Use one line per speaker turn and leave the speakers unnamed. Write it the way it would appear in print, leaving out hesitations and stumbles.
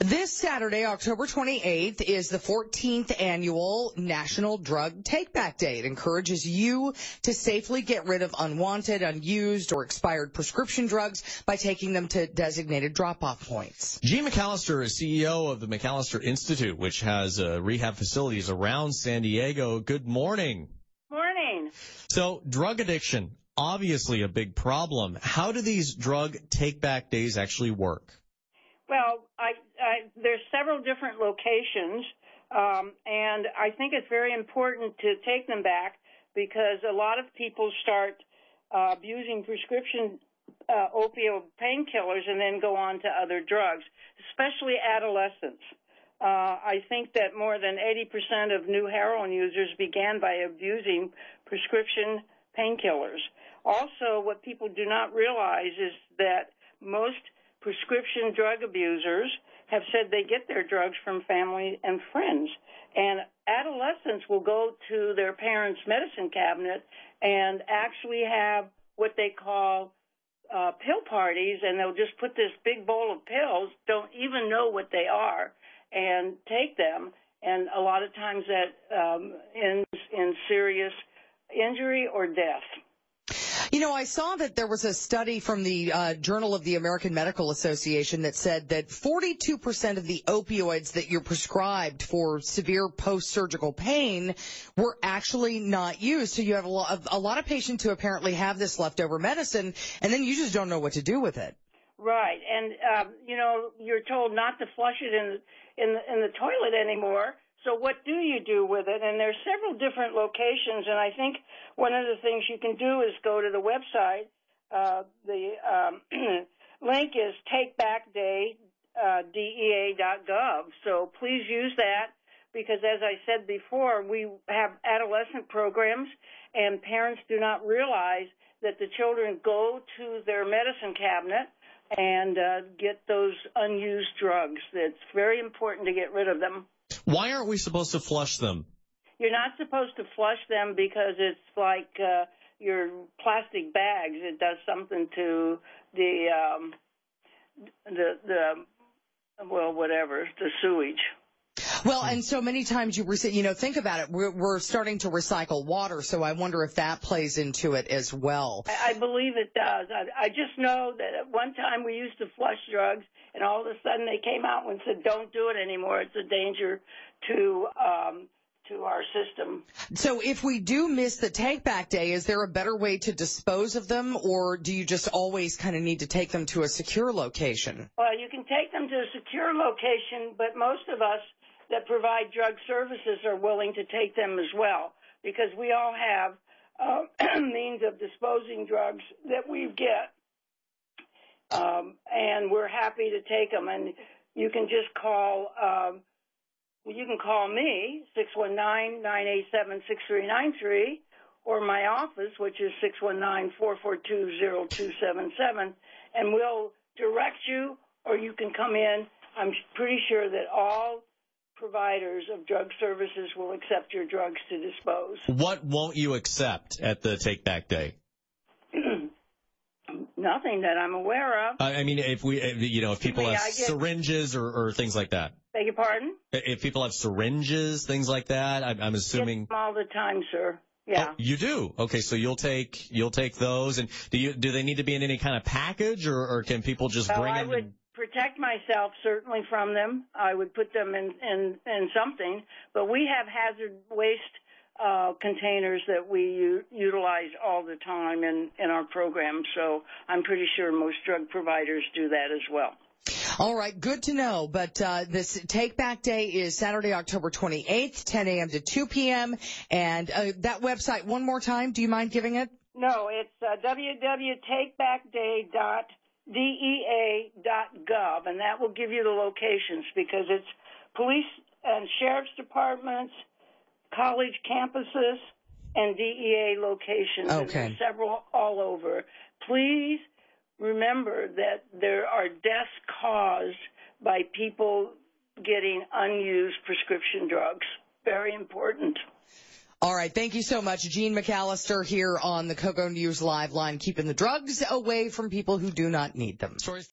This Saturday, October 28th, is the 14th annual National Drug Take-Back Day. It encourages you to safely get rid of unwanted, unused, or expired prescription drugs by taking them to designated drop-off points.
Jeanne McAlister is CEO of the McAlister Institute, which has rehab facilities around San Diego. Good morning.
Morning.
So, drug addiction, obviously a big problem. How do these drug take-back days actually work?
Well, there's several different locations, and I think it's very important to take them back because a lot of people start abusing prescription opioid painkillers and then go on to other drugs, especially adolescents. I think that more than 80% of new heroin users began by abusing prescription painkillers. Also, what people do not realize is that most prescription drug abusers have said they get their drugs from family and friends. And adolescents will go to their parents' medicine cabinet and actually have what they call pill parties, and they'll just put this big bowl of pills, don't even know what they are, and take them. And a lot of times that ends in serious injury or death.
You know, I saw that there was a study from the Journal of the American Medical Association that said that 42% of the opioids that you're prescribed for severe post-surgical pain were actually not used. So you have a lot of patients who apparently have this leftover medicine, and then you just don't know what to do with it.
Right, and you're told not to flush it in the toilet anymore. So what do you do with it? And there's several different locations, and I think one of the things you can do is go to the website. The link is takebackday.dea.gov. So please use that because, as I said before, we have adolescent programs, and parents do not realize that the children go to their medicine cabinet and get those unused drugs. It's very important to get rid of them.
Why aren't we supposed to flush them?
You're not supposed to flush them because it's like your plastic bags. It does something to the sewage.
Well, and so many times think about it. We're starting to recycle water, so I wonder if that plays into it as well.
I believe it does. I just know that at one time we used to flush drugs, and all of a sudden they came out and said, "Don't do it anymore. It's a danger to our system."
So if we do miss the take-back day, is there a better way to dispose of them, or do you just always kind of need to take them to a secure location?
Well, you can take them to a secure location, but most of us that provide drug services are willing to take them as well because we all have means of disposing drugs that we get, and we're happy to take them. And you can just call. You can call me, 619-987-6393, or my office, which is 619-442-0277, and we'll direct you, or you can come in. I'm pretty sure that all providers of drug services will accept your drugs to dispose.
What won't you accept at the take-back day?
Nothing that I'm aware of.
I mean, if people have syringes or things like that.
Beg your pardon?
If people have syringes, things like that, I'm assuming.
Get them all the time, sir. Yeah.
Oh, you do? Okay, so you'll take those, and do they need to be in any kind of package, or can people just bring them?
I would protect myself certainly from them. I would put them in something, but we have hazard waste containers that we utilize all the time in our program, so I'm pretty sure most drug providers do that as well.
All right, good to know. But this Take-Back Day is Saturday, October 28th, 10 a.m. to 2 p.m. And that website, one more time, do you mind giving it?
No, it's www.takebackday.dea.gov, and that will give you the locations because it's police and sheriff's departments, college campuses, and DEA locations.
Okay.
And there's several all over. Please remember that there are deaths caused by people getting unused prescription drugs. Very important.
All right. Thank you so much. Jeanne McAlister here on the KOGO News Live line, keeping the drugs away from people who do not need them.